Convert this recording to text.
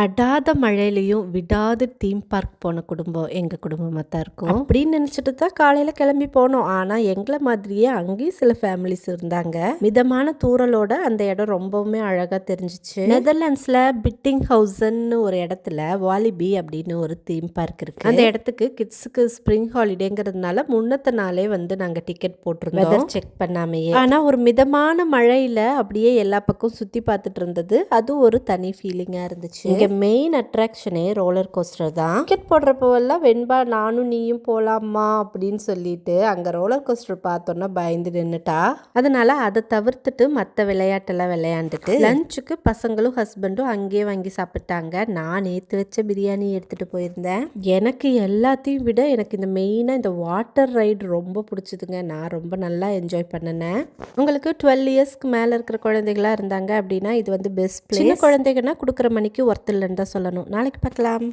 அடாத மழையிலையும் விடாது theme park போன குடும்பம் எங்கள் குடும்பமாக தான் இருக்கும். அப்படின்னு நினச்சிட்டு தான் காலையில் கிளம்பி போனோம். ஆனால் எங்களை மாதிரியே அங்கேயும் சில ஃபேமிலிஸ் இருந்தாங்க. மிதமான தூறலோட அந்த இடம் ரொம்பவுமே அழகாக தெரிஞ்சிச்சு. நெதர்லாண்ட்ஸில் பிட்டிங் ஹவுசன்னு ஒரு இடத்துல வாலிபி அப்படின்னு ஒரு தீம் பார்க் இருக்கு. அந்த இடத்துக்கு கிட்ஸுக்கு ஸ்ப்ரிங் ஹாலிடேங்கிறதுனால முன்னத்த நாளே நாங்கள் டிக்கெட் போட்டிருந்தோம், வெதர் செக் பண்ணாமையே. ஆனால் ஒரு மிதமான மழையில் அப்படியே எல்லா பக்கம் சுற்றி பார்த்துட்டு இருந்தது. அது ஒரு தனி ஃபீலிங்காக இருந்துச்சு. இங்கே மெயின் அட்ராக்ஷனே ரோலர் கோஸ்டர் தான். டிக்கெட் போடுறப்போவெல்லாம் வெண்பா நானும் நீயும் போலாமா அப்படின்னு சொல்லிட்டு அங்கே ரோலர் கோஸ்டர் பார்த்தோன்னா பயந்து நின்றுட்டா. அதனால அதை தவிர்த்துட்டு மற்ற விளையாட்டெல்லாம் விளையாண்டுட்டு லஞ்சுக்கு பசங்களும் ஹஸ்பண்டும் அங்கேயே வாங்கி சாப்பிட்டாங்க. நான் நேற்று வச்ச பிரியாணி எடுத்துட்டு போயிருந்தேன். எனக்கு எல்லாத்தையும் விட எனக்கு இந்த மெயினாக இந்த வாட்டர் ரைடு ரொம்ப பிடிச்சதுங்க. நான் ரொம்ப நல்லா என்ஜாய் பண்ணினேன். உங்களுக்கு 12 இயர்ஸ்க்கு மேலே இருக்கிற குழந்தைகளா இருந்தாங்க அப்படின்னா இது பெஸ்ட் பிளேஸ். சின்ன குழந்தைங்கன்னா கொடுக்குற மணிக்கு ஒர்த் இல்லைன்னு தான் சொல்லணும். நாளைக்கு பார்க்கலாம்.